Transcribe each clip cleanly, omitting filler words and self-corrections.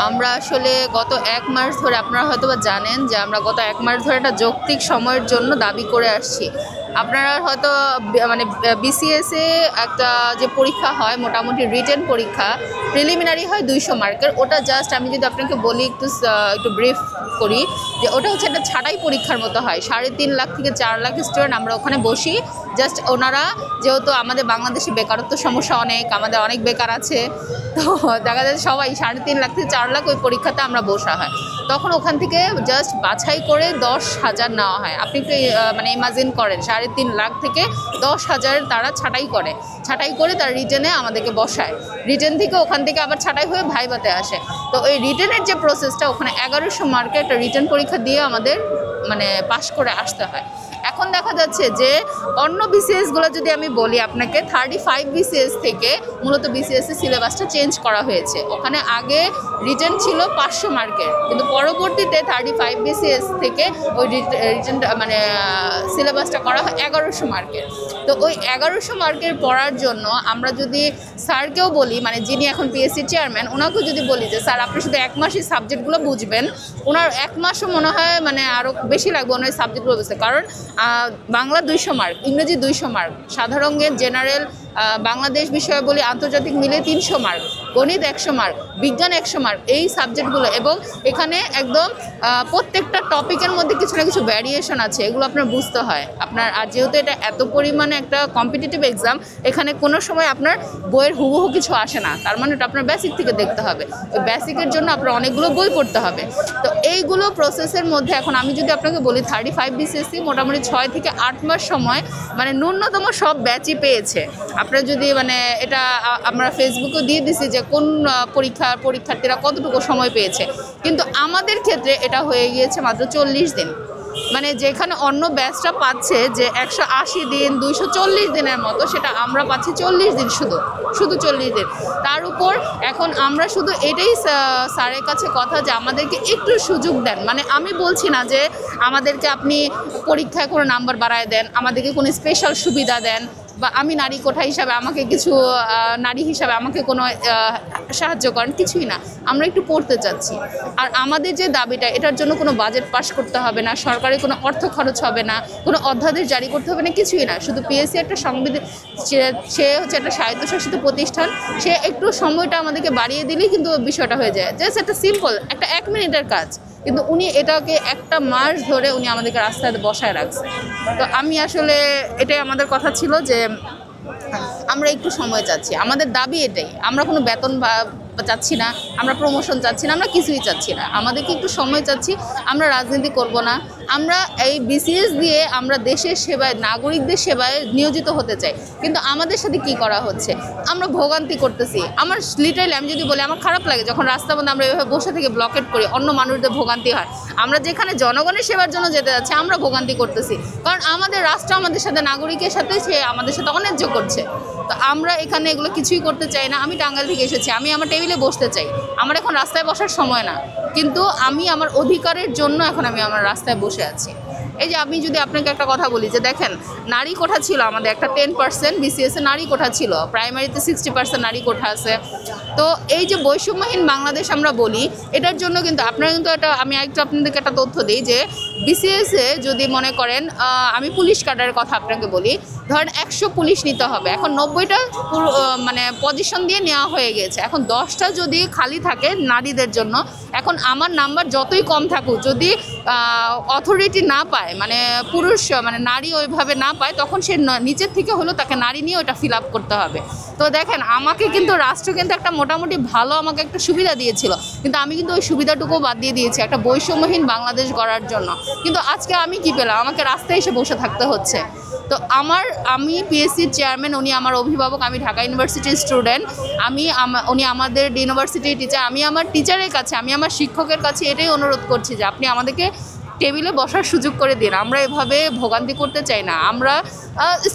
আমরা আসলে গত 1 মাস ধরে আপনারা হয়তোবা জানেন যে আমরা গত 1 মাস ধরে একটা যৌক্তিক সময়ের জন্য দাবি করে আসছি। আপনারা হয়তো মানে বিসিএস এ একটা যে পরীক্ষা হয় মোটামুটি রিটেন পরীক্ষা প্রিলিমিনারি হয় 200 মার্কের। ওটা জাস্ট আমি যদি আপনাকে বলি একটু ব্রিফ করি যে ওটা হচ্ছে একটা ছাঁটাই পরীক্ষার মতো হয়। 3.5 লাখ থেকে 4 লাখ স্টুডেন্ট আমরা ওখানে বসি। জাস্ট ওনারা যেহেতু আমাদের বাংলাদেশে বেকারত্ব সমস্যা আমাদের অনেক বেকার আছে, তো দেখা যায় সবাই 3.5 লাখ থেকে 4 লাখ ওই পরীক্ষাতে আমরা বসা হয়। তখন ওখান থেকে জাস্ট বাছাই করে 10,000 নেওয়া হয়। আপনি একটু মানে ইমাজিন করেন 3.5 লাখ থেকে 10,000 তারা ছাঁটাই করে তার রিটেনে আমাদেরকে বসায়। রিটেন থেকে ওখান থেকে আবার ছাঁটাই হয়ে ভাইভাতে আসে। তো ওই রিটেনের যে প্রসেসটা ওখানে 1100 মার্কে একটা রিটেন পরীক্ষা দিয়ে আমাদের মানে পাশ করে আসতে হয়। এখন দেখা যাচ্ছে যে অন্য বিসিএসগুলো যদি আমি বলি আপনাকে 35 বিসিএস থেকে মূলত বিসিএস সিলেবাসটা চেঞ্জ করা হয়েছে। ওখানে আগে রিটেন ছিল 500 মার্কের, কিন্তু পরবর্তীতে 35 বিসিএস থেকে ওই রিটেনটা মানে সিলেবাসটা করা হয় 1100 মার্কের। তো ওই 1100 মার্কের পড়ার জন্য আমরা যদি স্যারকেও বলি, মানে যিনি এখন পিএসসি চেয়ারম্যান, ওনাকেও যদি বলি যে স্যার আপনি শুধু 1 মাসই সাবজেক্টগুলো বুঝবেন, ওনার 1 মাসও মনে হয় মানে আরও বেশি লাগবে ওনার সাবজেক্টগুলো বুঝতে। কারণ বাংলা 200 মার্ক, ইংরেজি 200 মার্ক, সাধারণ জ্ঞান জেনারেল, বাংলাদেশ বিষয় বলি আন্তর্জাতিক মিলে 300 মার্ক, গণিত 100 মার্ক, বিজ্ঞান 100 মার্ক, এই সাবজেক্টগুলো। এবং এখানে একদম প্রত্যেকটা টপিকের মধ্যে কিছু না কিছু ভ্যারিয়েশন আছে, এগুলো আপনার বুঝতে হয় আপনার। আর যেহেতু এটা এত পরিমাণে একটা কম্পিটিটিভ এক্সাম, এখানে কোনো সময় আপনার বইয়ের হুবহু কিছু আসে না, তার মানে এটা আপনার বেসিক থেকে দেখতে হবে। ওই বেসিকের জন্য আপনার অনেকগুলো বই পড়তে হবে। তো এইগুলো প্রসেসের মধ্যে এখন আমি যদি আপনাকে বলি 35 বিসিএসসি মোটামুটি 6 থেকে 8 মাস সময় মানে ন্যূনতম সব ব্যাচই পেয়েছে। আপনারা যদি মানে এটা আমরা ফেসবুকেও দিয়ে দিছি যে কোন পরীক্ষার্থীরা কতটুকু সময় পেয়েছে, কিন্তু আমাদের ক্ষেত্রে এটা হয়ে গিয়েছে মাত্র 40 দিন। মানে যেখানে অন্য ব্যাচটা পাচ্ছে যে 180 দিন 240 দিনের মতো, সেটা আমরা পাচ্ছি 40 দিন, শুধু 40 দিন। তার উপর এখন আমরা শুধু এটাই স্যারের কাছে কথা যে আমাদেরকে একটু সুযোগ দেন। মানে আমি বলছি না যে আমাদেরকে আপনি পরীক্ষায় কোনো নাম্বার বাড়ায় দেন, আমাদেরকে কোনো স্পেশাল সুবিধা দেন, বা আমি নারী কোঠা হিসাবে আমাকে কিছু নারী হিসাবে আমাকে কোনো সাহায্য করেন, কিছুই না। আমরা একটু পড়তে চাচ্ছি। আর আমাদের যে দাবিটা, এটার জন্য কোনো বাজেট পাস করতে হবে না, সরকারি কোনো অর্থ খরচ হবে না, কোনো অধ্যাদেশ জারি করতে হবে না, কিছুই না। শুধু পিএসসি একটা সংবিধান, সে হচ্ছে একটা স্বায়ত্তশাসিত প্রতিষ্ঠান, সে একটু সময়টা আমাদেরকে বাড়িয়ে দিলেই কিন্তু বিষয়টা হয়ে যায়। জাস্ট একটা সিম্পল একটা 1 মিনিটের কাজ, কিন্তু উনি এটাকে 1টা মাস ধরে উনি আমাদেরকে রাস্তায় বসায় রাখছে। তো আমি আসলে এটাই আমাদের কথা ছিল যে আমরা একটু সময় চাচ্ছি, আমাদের দাবি এটাই। আমরা কোনো বেতন চাচ্ছি না, আমরা প্রমোশন চাচ্ছি না, আমরা কিছুই চাচ্ছি না, আমাদেরকে একটু সময় চাচ্ছি। আমরা রাজনীতি করব না, আমরা এই বিসিএস দিয়ে আমরা দেশের সেবায়, নাগরিকদের সেবায় নিয়োজিত হতে চাই। কিন্তু আমাদের সাথে কি করা হচ্ছে, আমরা ভোগান্তি করতেছি। আমার লিটারালি আমি যদি বলি আমার খারাপ লাগে যখন রাস্তার মধ্যে আমরা এভাবে বসে থেকে ব্লকেট করি, অন্য মানুষদের ভোগান্তি হয়। আমরা যেখানে জনগণের সেবার জন্য যেতে যাচ্ছি আমরা ভোগান্তি করতেছি, কারণ আমাদের রাষ্ট্র আমাদের সাথে, নাগরিকের সাথে সে আমাদের সাথে অন্যায্য করছে। তো আমরা এখানে এগুলো কিছুই করতে চাই না। আমি টাঙ্গাইল থেকে এসেছি, আমি আমার টেবিলে বসতে চাই, আমার এখন রাস্তায় বসার সময় না, কিন্তু আমি আমার অধিকারের জন্য এখন আমি আমার রাস্তায় বসে আছি। এই যে আমি যদি আপনাকে একটা কথা বলি যে দেখেন, নারী কোঠা ছিল আমাদের একটা 10% বিসিএসে নারী কোঠা ছিল, প্রাইমারিতে 60% নারী কোঠা আছে। তো এই যে বৈষম্যহীন বাংলাদেশ আমরা বলি, এটার জন্য কিন্তু আপনারা কিন্তু এটা আমি একটু আপনাদেরকে একটা তথ্য দিই যে বিসিএসে যদি মনে করেন আমি পুলিশ কাডারের কথা আপনাকে বলি, ধরেন 100 পুলিশ নিতে হবে, এখন 90টা মানে পজিশন দিয়ে নেওয়া হয়ে গেছে। এখন 10টা যদি খালি থাকে নারীদের জন্য, এখন আমার নাম্বার যতই কম থাকুক, যদি অথরিটি না পায়, মানে পুরুষ মানে নারী ওইভাবে না পায়, তখন সে নিচের থেকে হলেও তাকে নারী নিয়ে ওটা ফিল আপ করতে হবে। তো দেখেন, আমাকে কিন্তু রাষ্ট্র কিন্তু একটা মোটামুটি ভালো আমাকে একটা সুবিধা দিয়েছিল, কিন্তু আমি কিন্তু ওই সুবিধাটুকুও বাদ দিয়ে দিয়েছি একটা বৈষম্যহীন বাংলাদেশ গড়ার জন্য। কিন্তু আজকে আমি কি পেলাম, আমাকে রাস্তায় এসে বসে থাকতে হচ্ছে। তো আমি পিএসসির চেয়ারম্যান, উনি আমার অভিভাবক, আমি ঢাকা ইউনিভার্সিটির স্টুডেন্ট, উনি আমাদের ইউনিভার্সিটির টিচার। আমি আমার টিচারের কাছে, আমি আমার শিক্ষকের কাছে এটাই অনুরোধ করছি যে আপনি আমাদেরকে টেবিলে বসার সুযোগ করে দিন। আমরা এভাবে ভোগান্তি করতে চাই না, আমরা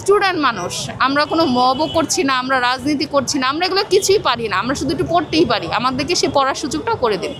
স্টুডেন্ট মানুষ, আমরা কোনো মবও করছি না, আমরা রাজনীতি করছি না, আমরা এগুলো কিছুই পারি না, আমরা শুধু একটু পড়তেই পারি, আমাদেরকে সে পড়ার সুযোগটাও করে দিন।